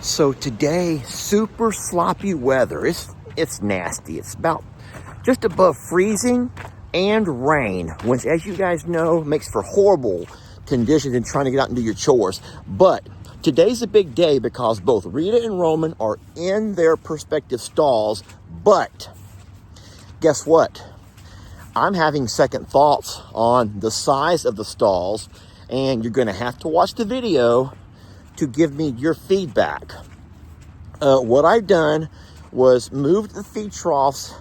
So today, super sloppy weather. It's nasty. It's about just above freezing and rain, which, as you guys know, makes for horrible conditions in trying to get out and do your chores. But today's a big day because both Rita and Roman are in their respective stalls. But guess what? I'm having second thoughts on the size of the stalls, and you're going to have to watch the video to give me your feedback. What I've done was moved the feed troughs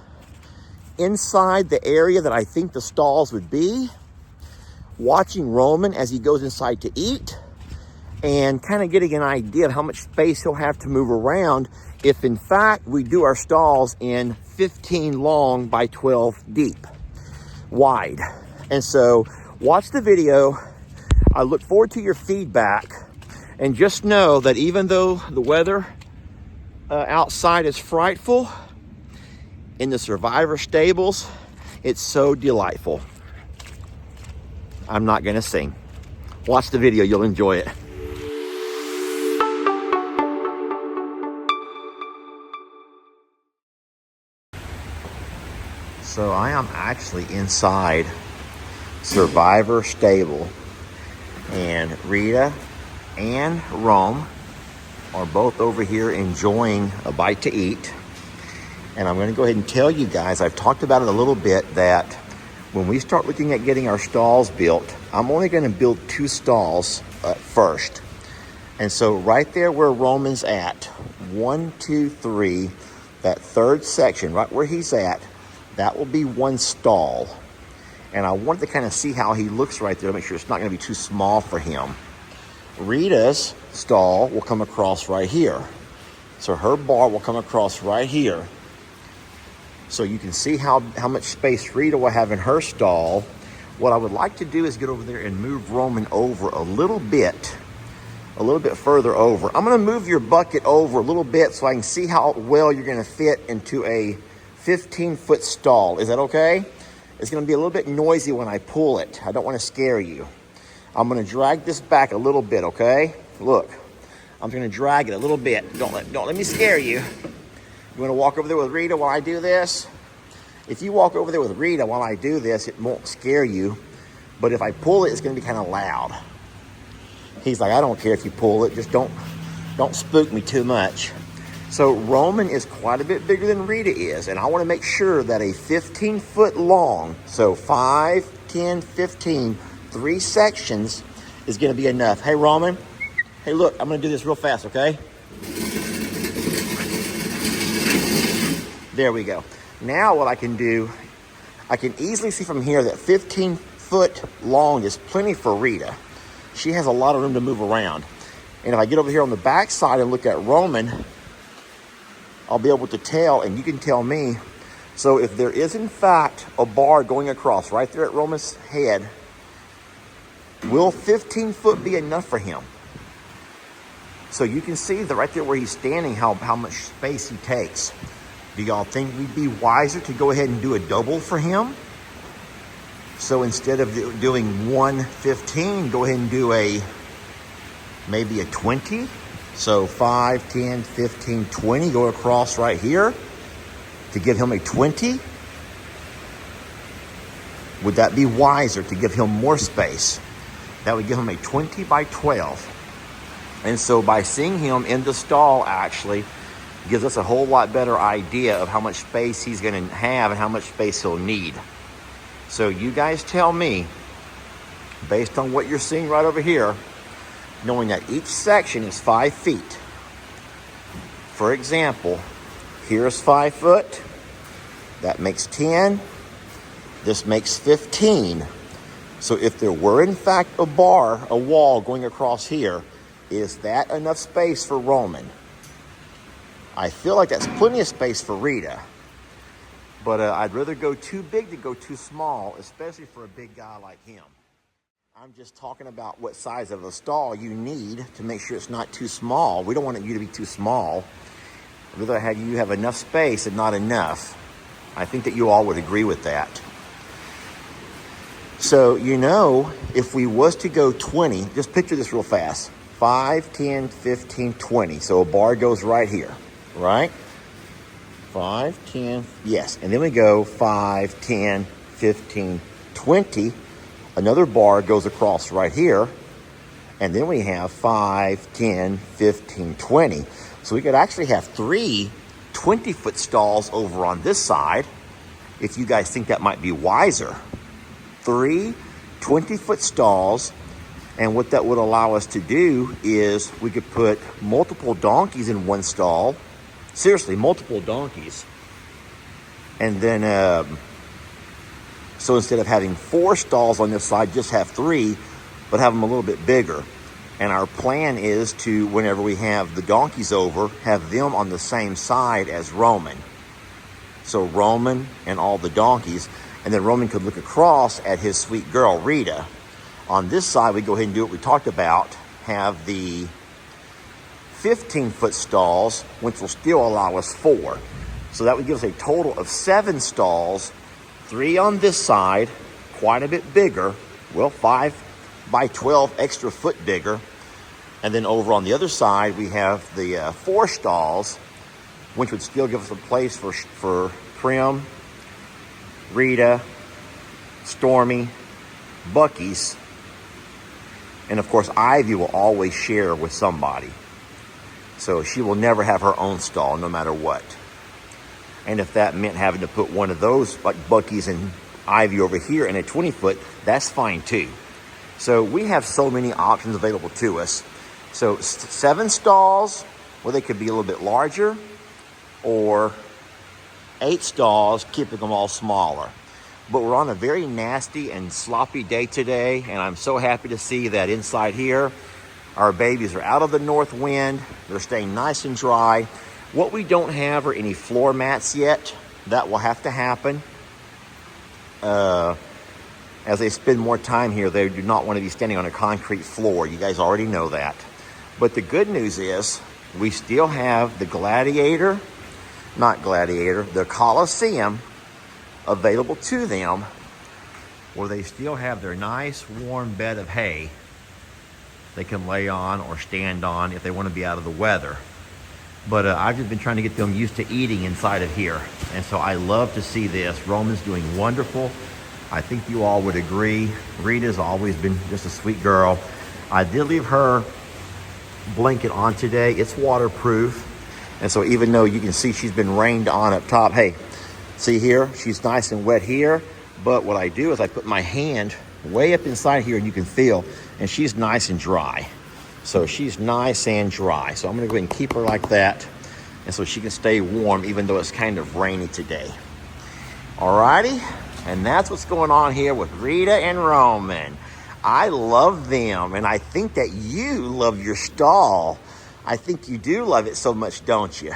inside the area that I think the stalls would be, watching Roman as he goes inside to eat, and kind of getting an idea of how much space he'll have to move around if in fact we do our stalls in 15 long by 12 deep wide. And so watch the video. I look forward to your feedback, and just know that even though the weather outside is frightful, in the Survivor stables, it's so delightful. I'm not gonna sing. Watch the video, you'll enjoy it. So I am actually inside Survivor stable, and Rita and Rome are both over here enjoying a bite to eat. And I'm going to go ahead and tell you guys, I've talked about it a little bit, that when we start looking at getting our stalls built, I'm only going to build 2 stalls first. And so right there where Roman's at, 1, 2, 3, that third section, right where he's at, that will be 1 stall. And I wanted to kind of see how he looks right there to make sure it's not going to be too small for him. Rita's stall will come across right here. So her bar will come across right here. So you can see how much space Rita will have in her stall. What I would like to do is get over there and move Roman over a little bit further over. I'm going to move your bucket over a little bit so I can see how well you're going to fit into a 15-foot stall. Is that okay? It's going to be a little bit noisy when I pull it. I don't want to scare you. I'm going to drag this back a little bit, okay? Look, I'm going to drag it a little bit. Don't let me scare you. You want to walk over there with Rita while I do this? If you walk over there with Rita while I do this, it won't scare you. But if I pull it, it's going to be kind of loud. He's like, I don't care if you pull it. Just don't spook me too much. So Roman is quite a bit bigger than Rita is. And I want to make sure that a 15-foot long, so 5, 10, 15, 3 sections is going to be enough. Hey, Roman. Hey, look, I'm going to do this real fast, okay? There we go. Now what I can do, I can easily see from here that 15-foot long is plenty for Rita. She has a lot of room to move around. And if I get over here on the back side and look at Roman, I'll be able to tell, and you can tell me. So if there is in fact a bar going across right there at Roman's head, will 15 foot be enough for him? So you can see that right there where he's standing, how much space he takes. Do y'all think we'd be wiser to go ahead and do a double for him? So instead of doing 115, go ahead and do maybe a 20. So 5, 10, 15, 20 go across right here to give him a 20. Would that be wiser to give him more space? That would give him a 20 by 12. And so by seeing him in the stall actually gives us a whole lot better idea of how much space he's going to have and how much space he'll need. So you guys tell me, based on what you're seeing right over here, knowing that each section is 5 feet. For example, here's 5 foot. That makes 10. This makes 15. So if there were in fact a wall going across here, is that enough space for Roman? I feel like that's plenty of space for Rita. But I'd rather go too big than go too small, especially for a big guy like him. I'm just talking about what size of a stall you need to make sure it's not too small. We don't want you to be too small. I'd rather have you have enough space and not enough. I think that you all would agree with that. So, if we was to go 20, just picture this real fast. 5, 10, 15, 20. So a bar goes right here, right? 5, 10, yes. And then we go 5, 10, 15, 20. Another bar goes across right here. And then we have 5, 10, 15, 20. So we could actually have 3 20-foot stalls over on this side, if you guys think that might be wiser. 3 20-foot stalls. And what that would allow us to do is we could put multiple donkeys in one stall. Seriously, multiple donkeys. And then, so instead of having 4 stalls on this side, just have 3, but have them a little bit bigger. And our plan is to, whenever we have the donkeys over, have them on the same side as Roman. So Roman and all the donkeys, and then Roman could look across at his sweet girl, Rita. On this side, we go ahead and do what we talked about, have the 15-foot stalls, which will still allow us 4. So that would give us a total of 7 stalls, 3 on this side, quite a bit bigger, well, 5 by 12 extra foot bigger. And then over on the other side, we have the 4 stalls, which would still give us a place for Prim, Rita, Stormy, Bucky's, and of course, Ivy will always share with somebody. So she will never have her own stall, no matter what. And if that meant having to put one of those, like Bucky's and Ivy over here in a 20-foot, that's fine too. So we have so many options available to us. So 7 stalls, well, they could be a little bit larger, or 8 stalls, keeping them all smaller. But we're on a very nasty and sloppy day today, and I'm so happy to see that inside here, our babies are out of the north wind. They're staying nice and dry. What we don't have are any floor mats yet. That will have to happen. As they spend more time here, they do not want to be standing on a concrete floor. You guys already know that. But the good news is we still have the the Coliseum available to them, where they still have their nice warm bed of hay they can lay on or stand on if they want to be out of the weather. But I've just been trying to get them used to eating inside of here. And so I love to see this. Roman's doing wonderful. I think you all would agree. Rita's always been just a sweet girl. I did leave her blanket on today. It's waterproof. And so even though you can see she's been rained on up top, hey, see here, she's nice and wet here. But what I do is I put my hand way up inside here and you can feel, and she's nice and dry. So she's nice and dry. So I'm gonna go ahead and keep her like that, and so she can stay warm even though it's kind of rainy today. Alrighty, and that's what's going on here with Rita and Roman. I love them, and I think that you love your stall. I think you do love it so much, don't you?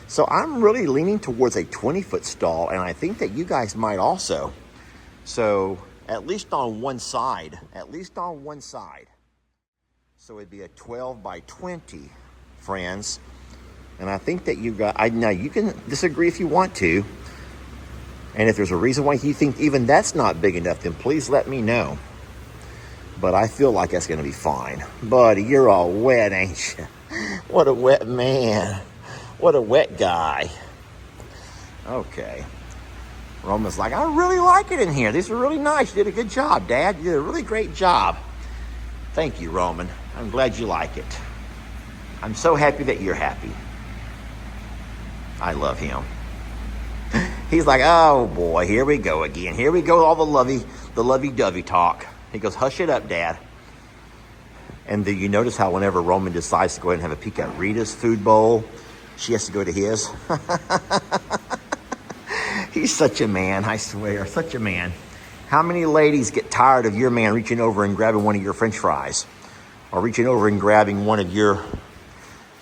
So I'm really leaning towards a 20-foot stall, and I think that you guys might also. So at least on one side, So it'd be a 12 by 20, friends. And I think that now you can disagree if you want to. And if there's a reason why you think even that's not big enough, then please let me know. But I feel like that's gonna be fine. Buddy, you're all wet, ain't you? What a wet man. What a wet guy. Okay. Roman's like, I really like it in here. These are really nice. You did a good job, Dad. You did a really great job. Thank you, Roman. I'm glad you like it. I'm so happy that you're happy. I love him. He's like, oh boy, here we go again. Here we go, all the lovey-dovey talk. He goes, hush it up, Dad. And do you notice how whenever Roman decides to go ahead and have a peek at Rita's food bowl, she has to go to his? He's such a man, I swear, such a man. How many ladies get tired of your man reaching over and grabbing one of your French fries? Or reaching over and grabbing one of your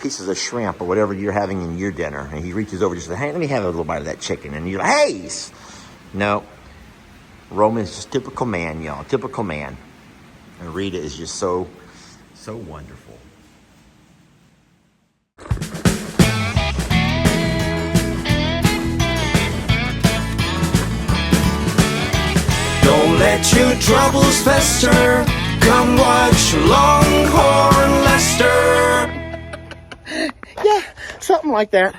pieces of shrimp or whatever you're having in your dinner. And he reaches over and just says, hey, let me have a little bite of that chicken. And you're like, hey! No. Roman's just typical man, y'all. Typical man. And Rita is just so wonderful. Don't let your troubles fester. Come watch Longhorn disaster. Yeah, something like that.